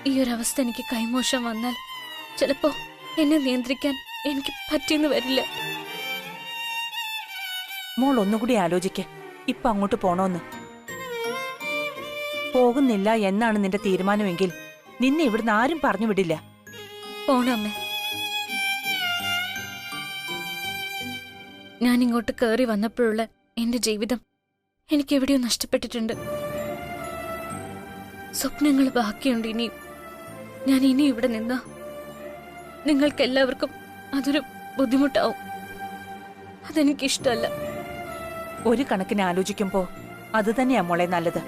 ഈ ഒരു അവസ്ഥ എനിക്ക് കൈമോശം വന്നാൽ ചിലപ്പോ എന്നെ നിയന്ത്രിക്കാൻ എനിക്ക് പറ്റിയെന്ന് വരില്ല. മോൾ ഒന്നുകൂടി ആലോചിക്ക. ഇപ്പൊ അങ്ങോട്ട് പോണോന്ന്. പോകുന്നില്ല എന്നാണ് നിന്റെ തീരുമാനമെങ്കിൽ നിന്നെ ഇവിടുന്ന് ആരും പറഞ്ഞു വിടില്ല. പോണം അമ്മേ. ഞാൻ ഇങ്ങോട്ട് കയറി വന്നപ്പോഴുള്ള എന്റെ ജീവിതം എനിക്ക് എവിടെയോ നഷ്ടപ്പെട്ടിട്ടുണ്ട്. സ്വപ്നങ്ങൾ ബാക്കിയുണ്ട് ഇനിയും. ഞാൻ ഇനി ഇവിടെ നിന്നാ നിങ്ങൾക്കെല്ലാവർക്കും അതൊരു ബുദ്ധിമുട്ടാവും. അതെനിക്കിഷ്ടമല്ല. ഒരു കണക്കിന് ആലോചിക്കുമ്പോ അത് തന്നെയാ മോളെ നല്ലത്.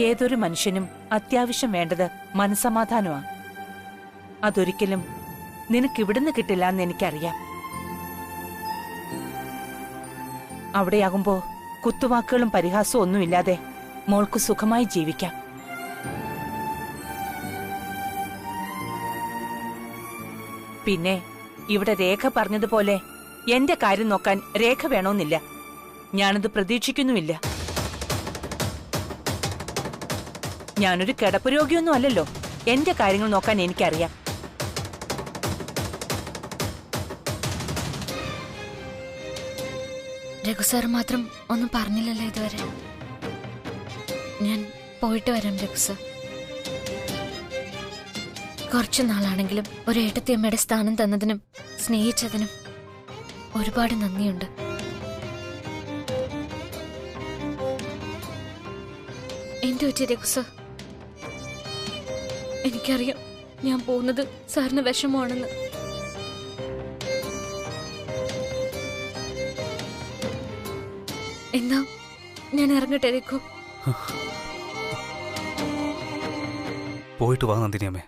ഏതൊരു മനുഷ്യനും അത്യാവശ്യം വേണ്ടത് മനസ്സമാധാനമാ. അതൊരിക്കലും നിനക്കിവിടുന്ന് കിട്ടില്ല എന്ന് എനിക്കറിയാം. അവിടെയാകുമ്പോ കുത്തുവാക്കുകളും പരിഹാസവും ഒന്നുമില്ലാതെ മോൾക്ക് സുഖമായി ജീവിക്കാം. പിന്നെ ഇവിടെ രേഖ പറഞ്ഞതുപോലെ എന്റെ കാര്യം നോക്കാൻ രേഖ വേണമെന്നില്ല. ഞാനത് പ്രതീക്ഷിക്കുന്നുമില്ല. ഞാനൊരു കിടപ്പ് രോഗിയൊന്നും അല്ലല്ലോ. എന്റെ കാര്യങ്ങൾ നോക്കാൻ എനിക്കറിയാം. രഘു സാർ മാത്രം ഒന്നും പറഞ്ഞില്ലല്ലോ ഇതുവരെ. ഞാൻ പോയിട്ട് വരാം രഘു സാർ. കുറച്ചു നാളാണെങ്കിലും ഒരു ഏട്ടത്തിയമ്മയുടെ സ്ഥാനം തന്നതിനും സ്നേഹിച്ചതിനും ഒരുപാട് നന്ദിയുണ്ട്. എന്തു പറ്റി രഘു സാർ? എനിക്കറിയാം ഞാൻ പോകുന്നത് സാറിന് വിഷമമാണെന്ന്. എന്നാ ഞാൻ ഇറങ്ങട്ടെ രഘു? പോയിട്ട് വാ നന്ദിനിയമ്മേ.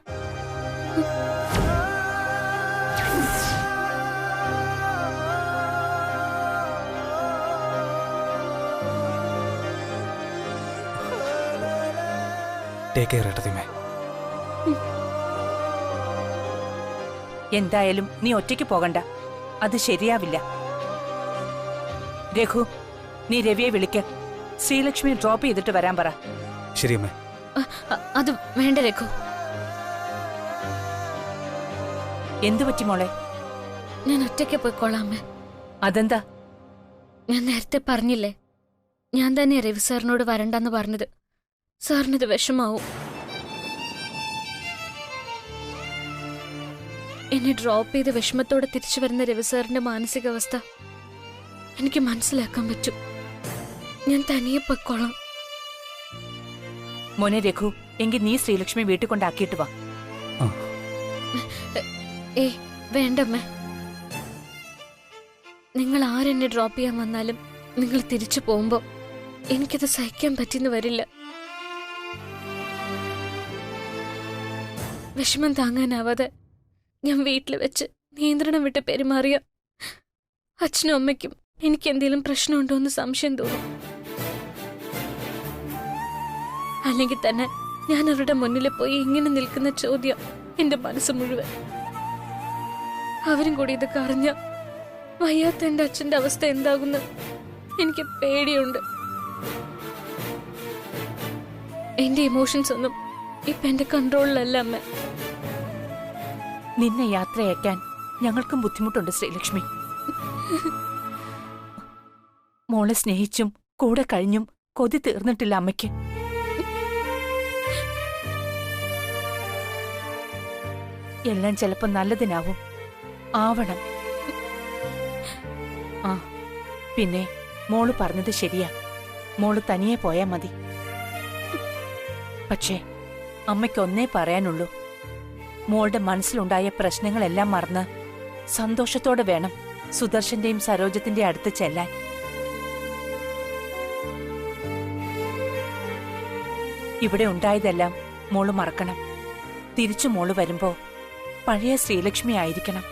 Take care ഏട്ടത്തിയമ്മേ. എന്തായാലും നീ ഒറ്റയ്ക്ക് പോകണ്ട. അത് ശരിയാവില്ല. രഘു, നീ രവിയെ വിളിക്ക്. ശ്രീലക്ഷ്മി ഡ്രോപ്പ് ചെയ്തിട്ട് വരാൻ പറ. ശരിയമ്മേ. അത് വേണ്ട രഘു. എന്തു പറ്റി മോളെ? ഞാൻ ഒറ്റയ്ക്ക് പോയിക്കോളാം അമ്മേ. അതെന്താ? ഞാൻ നേരത്തെ പറഞ്ഞില്ലേ, ഞാൻ തന്നെ രവി സാറിനോട് വരണ്ടെന്ന് പറഞ്ഞത്. സാറിനത് വിഷമാവും. എന്നെ ഡ്രോപ്പ് ചെയ്ത് വിഷമത്തോടെ തിരിച്ചു വരുന്ന രവി സാറിന്റെ മാനസികാവസ്ഥ എനിക്ക് മനസ്സിലാക്കാൻ പറ്റും. ഞാൻ തനിയെ പൊയ്ക്കോളാം. മോനെ രഘു, എങ്കിൽ നീ ശ്രീലക്ഷ്മി വീട്ടിൽ കൊണ്ടാക്കിയിട്ട് വാ. വേണ്ടമ്മേ. നിങ്ങൾ ആരെന്നെ ഡ്രോപ്പ് ചെയ്യാൻ വന്നാലും നിങ്ങൾ തിരിച്ചു പോകുമ്പോ എനിക്കത് സഹിക്കാൻ പറ്റിയെന്ന് വരില്ല. വിഷമം താങ്ങാനാവാതെ ഞാൻ വീട്ടിൽ വെച്ച് നിയന്ത്രണം വിട്ട് പെരുമാറിയ അച്ഛനും അമ്മയ്ക്കും എനിക്ക് എന്തെങ്കിലും പ്രശ്നമുണ്ടോ എന്ന് സംശയം തോന്നും. അല്ലെങ്കിൽ തന്നെ ഞാൻ അവരുടെ മുന്നിൽ പോയി ഇങ്ങനെ നിൽക്കുന്ന ചോദ്യം എന്റെ മനസ്സ് മുഴുവൻ. അവരും കൂടി ഇതൊക്കെ അറിഞ്ഞ വയ്യാത്ത എന്റെ അച്ഛന്റെ അവസ്ഥ എന്താകുന്ന എനിക്ക് പേടിയുണ്ട്. എന്റെ ഇമോഷൻസ് ഒന്നും ഇപ്പൊ എന്റെ കൺട്രോളിലല്ല അമ്മ. നിന്നെ യാത്രയക്കാൻ ഞങ്ങൾക്കും ബുദ്ധിമുട്ടുണ്ട് ശ്രീലക്ഷ്മി. മോളെ സ്നേഹിച്ചും കൂടെ കഴിഞ്ഞും കൊതി തീർന്നിട്ടില്ല അമ്മയ്ക്ക്. എല്ലാം ചിലപ്പോ നല്ലതിനാവും. ആവണം. ആ പിന്നെ മോള് പറഞ്ഞത് ശരിയാ. മോള് തനിയെ പോയാ മതി. പക്ഷേ അമ്മയ്ക്ക് ഒന്നേ പറയാനുള്ളൂ. മോളുടെ മനസ്സിലുണ്ടായ പ്രശ്നങ്ങളെല്ലാം മറന്ന് സന്തോഷത്തോടെ വേണം സുദർശന്റെയും സരോജത്തിന്റെ അടുത്ത് ചെല്ലാൻ. ഇവിടെ ഉണ്ടായതെല്ലാം മോള് മറക്കണം. തിരിച്ചു മോള് വരുമ്പോ പഴയ ശ്രീലക്ഷ്മി ആയിരിക്കണം.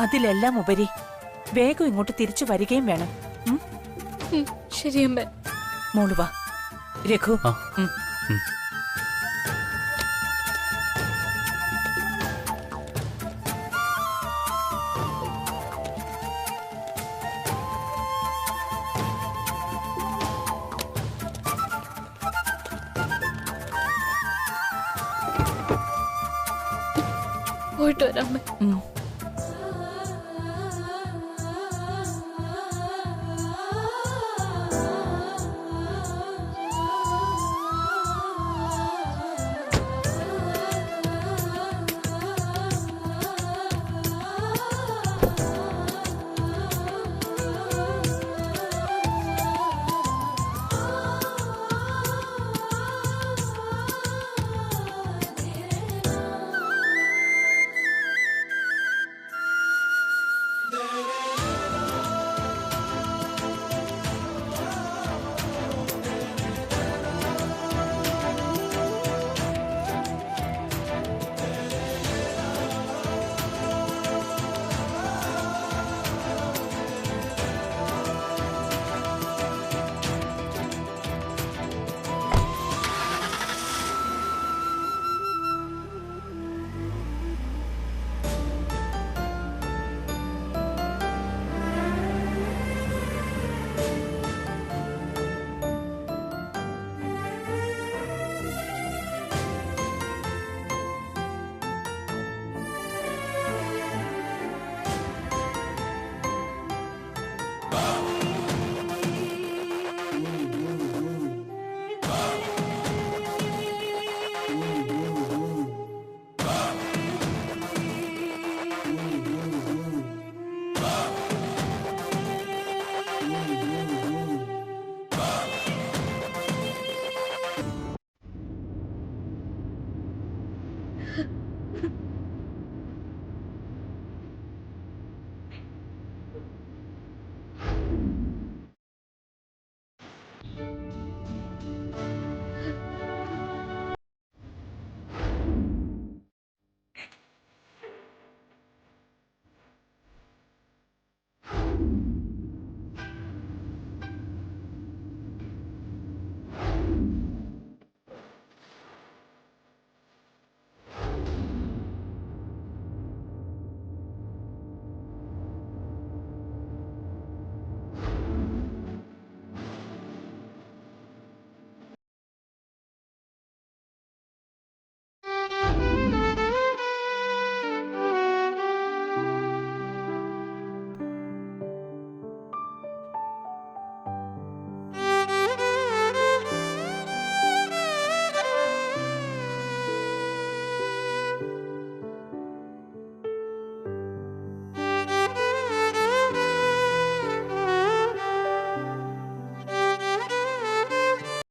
അതിലെല്ലാം ഉപരി വേഗം ഇങ്ങോട്ട് തിരിച്ചു വരികയും വേണം. ശരിയമ്മ. മോള് വാ രഘു. പോയിട്ട് വരാം അമ്മേ. ഉം.